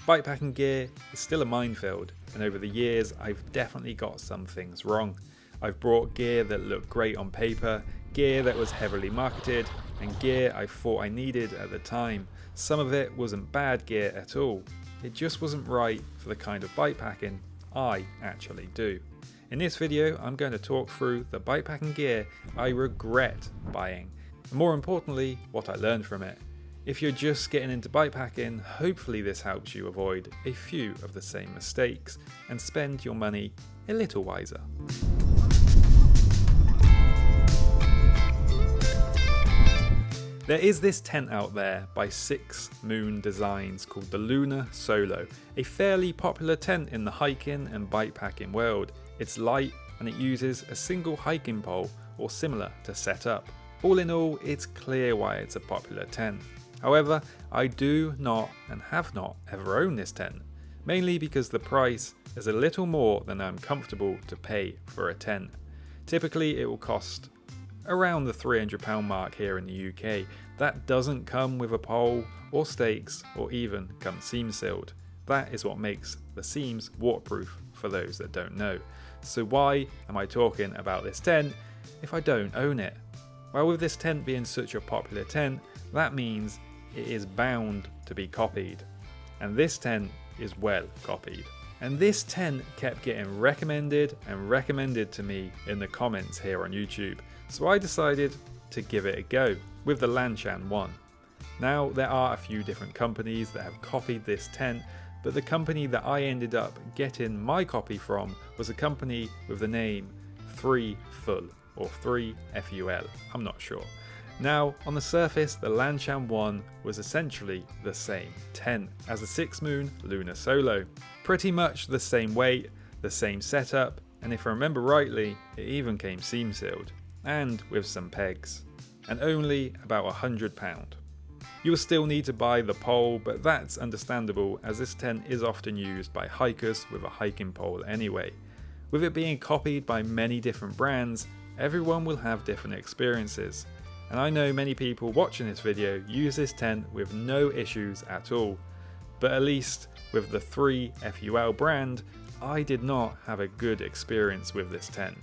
Bikepacking gear is still a minefield, and over the years I've definitely got some things wrong. I've brought gear that looked great on paper, gear that was heavily marketed, and gear I thought I needed at the time. Some of it wasn't bad gear at all, it just wasn't right for the kind of bikepacking I actually do. In this video I'm going to talk through the bikepacking gear I regret buying, and more importantly what I learned from it. If you're just getting into bikepacking, hopefully this helps you avoid a few of the same mistakes and spend your money a little wiser. There is this tent out there by 6 Moon Designs called the Lunar Solo, a fairly popular tent in the hiking and bikepacking world. It's light and it uses a single hiking pole or similar to set up. All in all, it's clear why it's a popular tent. However, I do not and have not ever owned this tent, mainly because the price is a little more than I'm comfortable to pay for a tent. Typically it will cost around the £300 mark here in the UK. That doesn't come with a pole or stakes or even come seam sealed. That is what makes the seams waterproof for those that don't know. So why am I talking about this tent if I don't own it? Well, with this tent being such a popular tent, that means it is bound to be copied. And this tent is well copied. And this tent kept getting recommended and recommended to me in the comments here on YouTube. So I decided to give it a go with the Lanshan one. Now there are a few different companies that have copied this tent, but the company that I ended up getting my copy from was a company with the name 3FUL or 3FUL, I'm not sure. Now, on the surface, the Lanshan one was essentially the same tent as the 6 Moon Lunar Solo. Pretty much the same weight, the same setup, and if I remember rightly, it even came seam sealed, and with some pegs, and only about £100. You'll still need to buy the pole, but that's understandable as this tent is often used by hikers with a hiking pole anyway. With it being copied by many different brands, everyone will have different experiences. And I know many people watching this video use this tent with no issues at all, but at least with the 3FUL brand, I did not have a good experience with this tent.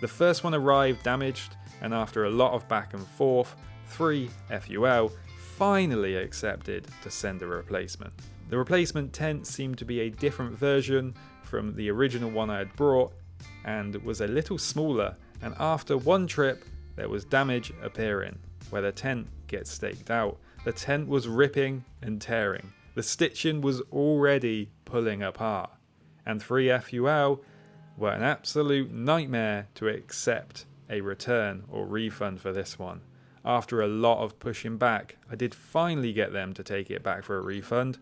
The first one arrived damaged, and after a lot of back and forth, 3FUL finally accepted to send a replacement. The replacement tent seemed to be a different version from the original one I had brought and was a little smaller, and after one trip there was damage appearing where the tent gets staked out. The tent was ripping and tearing. The stitching was already pulling apart, and 3FUL were an absolute nightmare to accept a return or refund for this one. After a lot of pushing back, I did finally get them to take it back for a refund,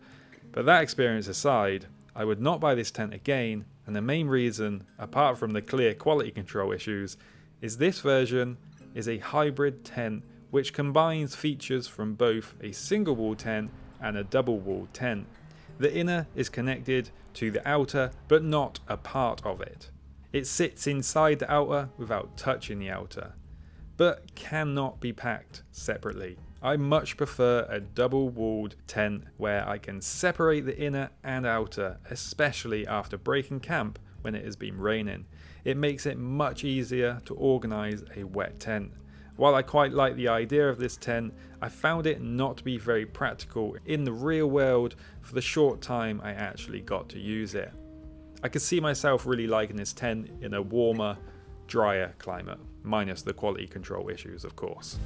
but that experience aside, I would not buy this tent again, and the main reason, apart from the clear quality control issues, is this version is a hybrid tent which combines features from both a single wall tent and a double wall tent. The inner is connected to the outer but not a part of it. It sits inside the outer without touching the outer, but cannot be packed separately. I much prefer a double walled tent where I can separate the inner and outer, especially after breaking camp when it has been raining. It makes it much easier to organise a wet tent. While I quite like the idea of this tent, I found it not to be very practical in the real world for the short time I actually got to use it. I could see myself really liking this tent in a warmer, drier climate, minus the quality control issues of course.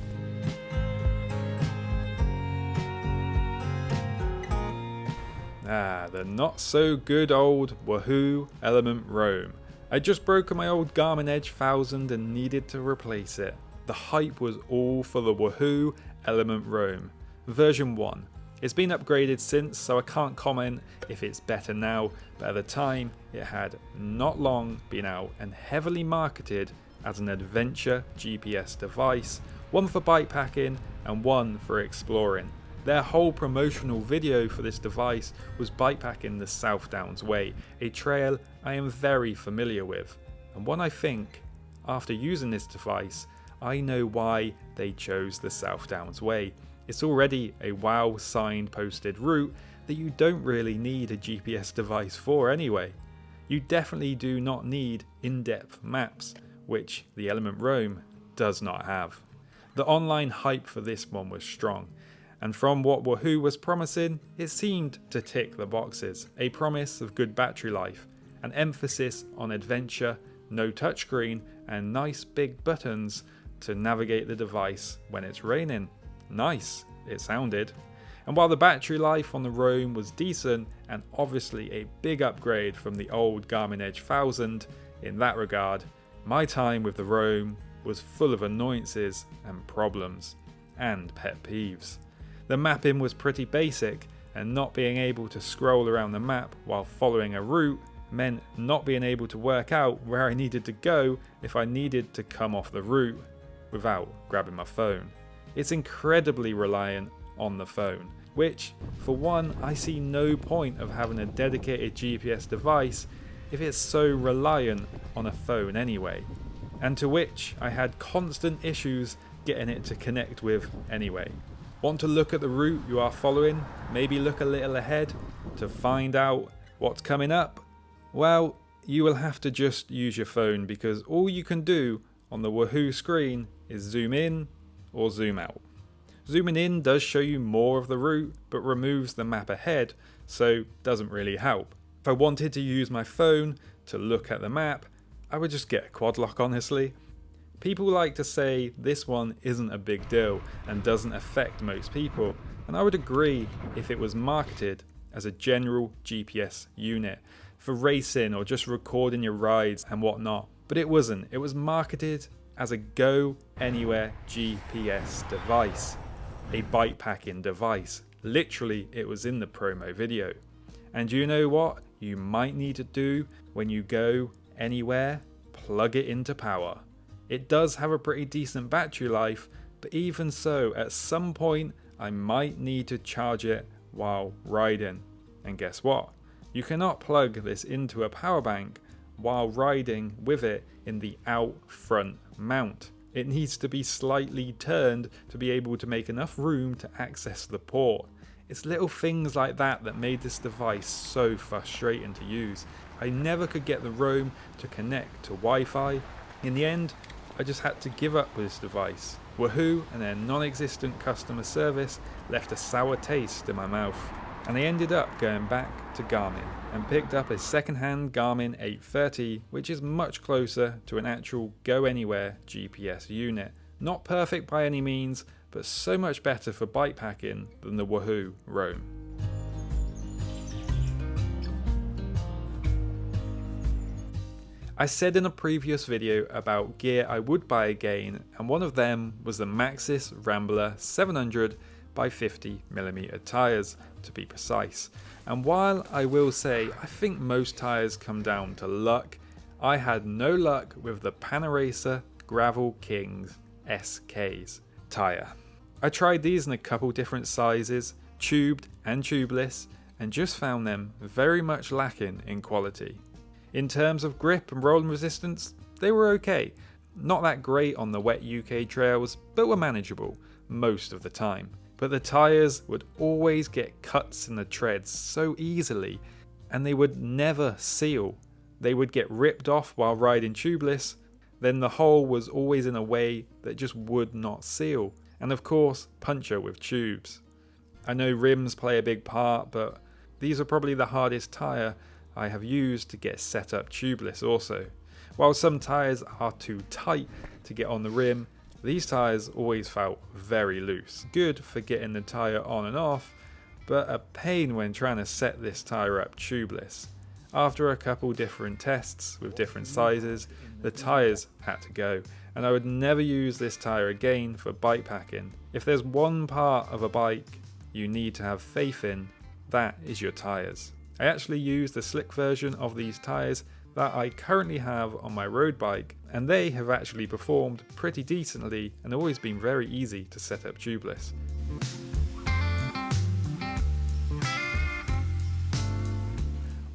The not so good old Wahoo Element Roam. I'd just broken my old Garmin Edge 1000 and needed to replace it. The hype was all for the Wahoo Element Roam, version 1. It's been upgraded since, so I can't comment if it's better now, but at the time it had not long been out and heavily marketed as an adventure GPS device, one for bikepacking and one for exploring. Their whole promotional video for this device was bikepacking the South Downs Way, a trail I am very familiar with, and one I think, after using this device, I know why they chose the South Downs Way. It's already a WoW signposted route that you don't really need a GPS device for anyway. You definitely do not need in-depth maps, which the Element Roam does not have. The online hype for this one was strong, and from what Wahoo was promising, it seemed to tick the boxes. A promise of good battery life, an emphasis on adventure, no touchscreen, and nice big buttons to navigate the device when it's raining. Nice, it sounded. And while the battery life on the Roam was decent, and obviously a big upgrade from the old Garmin Edge 1000 in that regard, my time with the Roam was full of annoyances and problems, and pet peeves. The mapping was pretty basic, and not being able to scroll around the map while following a route meant not being able to work out where I needed to go if I needed to come off the route without grabbing my phone. It's incredibly reliant on the phone, which, for one, I see no point of having a dedicated GPS device if it's so reliant on a phone anyway, and to which I had constant issues getting it to connect with anyway. Want to look at the route you are following, maybe look a little ahead to find out what's coming up? Well, you will have to just use your phone, because all you can do on the Wahoo screen is zoom in or zoom out. Zooming in does show you more of the route, but removes the map ahead, so doesn't really help. If I wanted to use my phone to look at the map, I would just get a quad lock, honestly. People like to say this one isn't a big deal and doesn't affect most people, and I would agree if it was marketed as a general GPS unit for racing or just recording your rides and whatnot, but it wasn't. It was marketed as a go anywhere GPS device, a bikepacking device. Literally, it was in the promo video. And you know what you might need to do when you go anywhere? Plug it into power. It does have a pretty decent battery life, but even so, at some point I might need to charge it while riding. And guess what? You cannot plug this into a power bank while riding with it in the out front mount. It needs to be slightly turned to be able to make enough room to access the port. It's little things like that that made this device so frustrating to use. I never could get the Roam to connect to Wi-Fi. In the end, I just had to give up with this device. Wahoo and their non-existent customer service left a sour taste in my mouth, and I ended up going back to Garmin and picked up a second-hand Garmin 830, which is much closer to an actual go-anywhere GPS unit. Not perfect by any means, but so much better for bikepacking than the Wahoo Roam. I said in a previous video about gear I would buy again, and one of them was the Maxxis Rambler 700 by 50mm tyres, to be precise. And while I will say I think most tyres come down to luck, I had no luck with the Panaracer Gravel Kings SKs tyre. I tried these in a couple different sizes, tubed and tubeless, and just found them very much lacking in quality. In terms of grip and rolling resistance, they were okay. Not that great on the wet UK trails, but were manageable most of the time. But the tyres would always get cuts in the treads so easily, and they would never seal. They would get ripped off while riding tubeless, then the hole was always in a way that just would not seal. And of course, puncture with tubes. I know rims play a big part, but these are probably the hardest tyre I have used to get set up tubeless also. While some tyres are too tight to get on the rim, these tyres always felt very loose. Good for getting the tyre on and off, but a pain when trying to set this tyre up tubeless. After a couple different tests with different sizes, the tyres had to go, and I would never use this tyre again for bikepacking. If there's one part of a bike you need to have faith in, that is your tyres. I actually use the slick version of these tyres that I currently have on my road bike, and they have actually performed pretty decently and always been very easy to set up tubeless.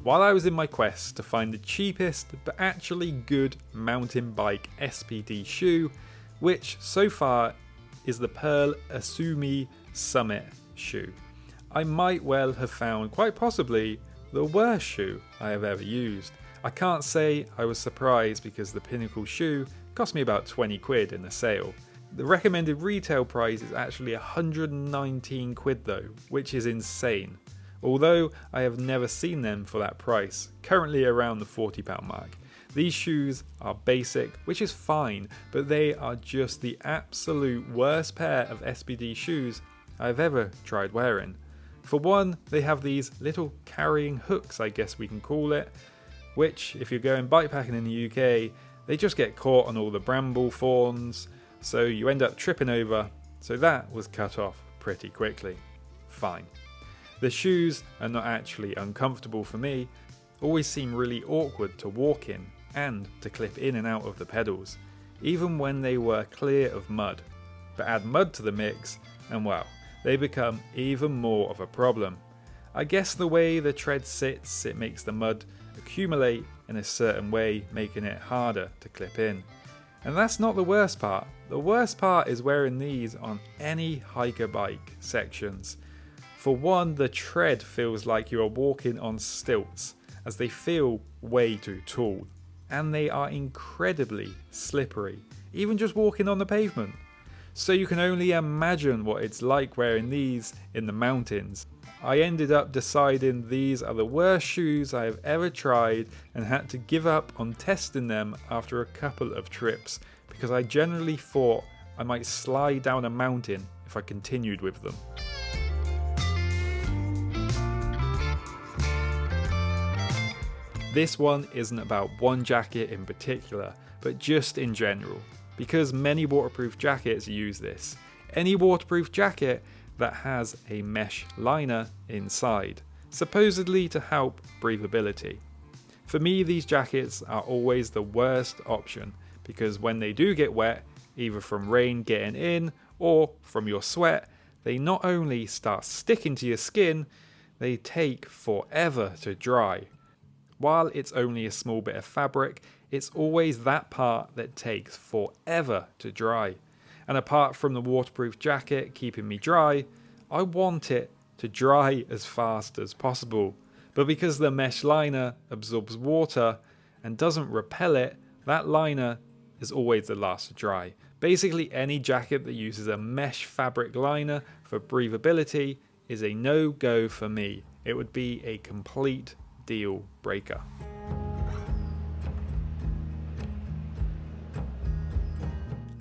While I was in my quest to find the cheapest but actually good mountain bike SPD shoe, which so far is the Pearl Asumi Summit shoe. I might well have found quite possibly the worst shoe I have ever used. I can't say I was surprised because the Pinnacle shoe cost me about 20 quid in the sale. The recommended retail price is actually 119 quid though, which is insane. Although I have never seen them for that price, currently around the £40 mark. These shoes are basic, which is fine, but they are just the absolute worst pair of SBD shoes I've ever tried wearing. For one, they have these little carrying hooks, I guess we can call it, which if you're going bikepacking in the UK, they just get caught on all the bramble thorns, so you end up tripping over, so that was cut off pretty quickly. Fine. The shoes are not actually uncomfortable for me, always seem really awkward to walk in and to clip in and out of the pedals, even when they were clear of mud. But add mud to the mix and wow, they become even more of a problem. I guess the way the tread sits, it makes the mud accumulate in a certain way, making it harder to clip in. And that's not the worst part. The worst part is wearing these on any hiker bike sections. For one, the tread feels like you are walking on stilts, as they feel way too tall. And they are incredibly slippery, even just walking on the pavement. So you can only imagine what it's like wearing these in the mountains. I ended up deciding these are the worst shoes I have ever tried and had to give up on testing them after a couple of trips because I generally thought I might slide down a mountain if I continued with them. This one isn't about one jacket in particular, but just in general, because many waterproof jackets use this. Any waterproof jacket that has a mesh liner inside, supposedly to help breathability. For me, these jackets are always the worst option because when they do get wet, either from rain getting in or from your sweat, they not only start sticking to your skin, they take forever to dry. While it's only a small bit of fabric, it's always that part that takes forever to dry. And apart from the waterproof jacket keeping me dry, I want it to dry as fast as possible. But because the mesh liner absorbs water and doesn't repel it, that liner is always the last to dry. Basically, any jacket that uses a mesh fabric liner for breathability is a no-go for me. It would be a complete deal breaker.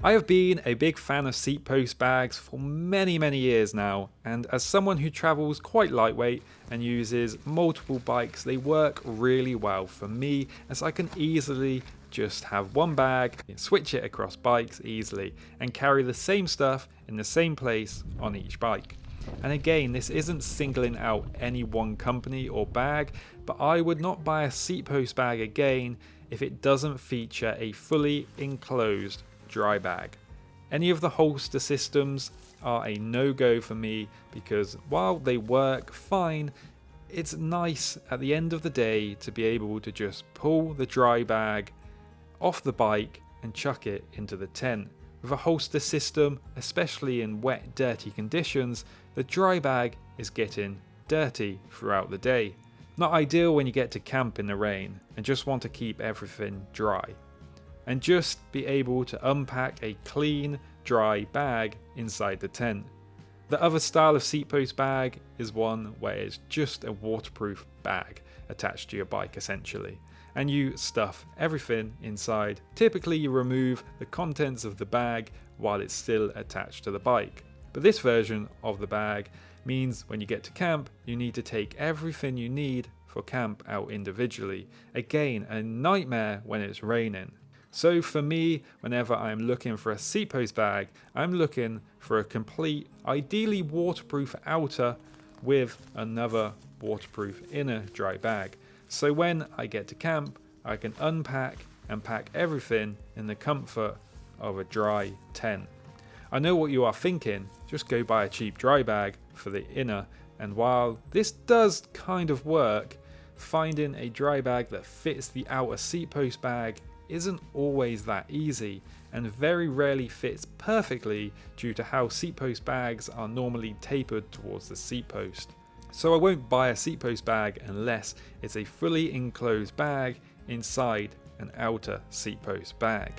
I have been a big fan of seat post bags for many years now, and as someone who travels quite lightweight and uses multiple bikes, they work really well for me as I can easily just have one bag, switch it across bikes easily and carry the same stuff in the same place on each bike. And again, this isn't singling out any one company or bag, but I would not buy a seat post bag again if it doesn't feature a fully enclosed dry bag. Any of the holster systems are a no-go for me because while they work fine, it's nice at the end of the day to be able to just pull the dry bag off the bike and chuck it into the tent. With a holster system, especially in wet, dirty conditions, the dry bag is getting dirty throughout the day. Not ideal when you get to camp in the rain and just want to keep everything dry. And just be able to unpack a clean, dry bag inside the tent. The other style of seat post bag is one where it's just a waterproof bag attached to your bike essentially, and you stuff everything inside. Typically you remove the contents of the bag while it's still attached to the bike. But this version of the bag means when you get to camp, you need to take everything you need for camp out individually. Again, a nightmare when it's raining. So for me, whenever I'm looking for a seat post bag, I'm looking for a complete, ideally waterproof outer with another waterproof inner dry bag. So when I get to camp, I can unpack and pack everything in the comfort of a dry tent. I know what you are thinking, just go buy a cheap dry bag for the inner, and while this does kind of work, finding a dry bag that fits the outer seat post bag isn't always that easy, and very rarely fits perfectly due to how seat post bags are normally tapered towards the seat post. So I won't buy a seat post bag unless it's a fully enclosed bag inside an outer seat post bag.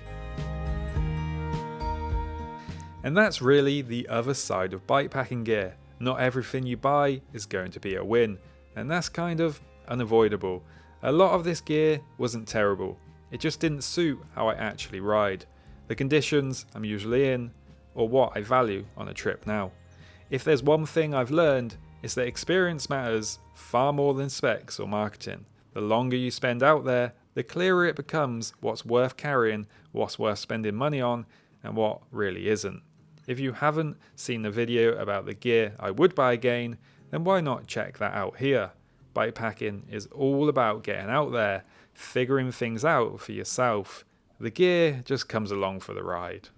And that's really the other side of bikepacking gear. Not everything you buy is going to be a win, and that's kind of unavoidable. A lot of this gear wasn't terrible, it just didn't suit how I actually ride, the conditions I'm usually in, or what I value on a trip now. If there's one thing I've learned, it's that experience matters far more than specs or marketing. The longer you spend out there, the clearer it becomes what's worth carrying, what's worth spending money on, and what really isn't. If you haven't seen the video about the gear I would buy again, then why not check that out here? Bikepacking is all about getting out there, figuring things out for yourself. The gear just comes along for the ride.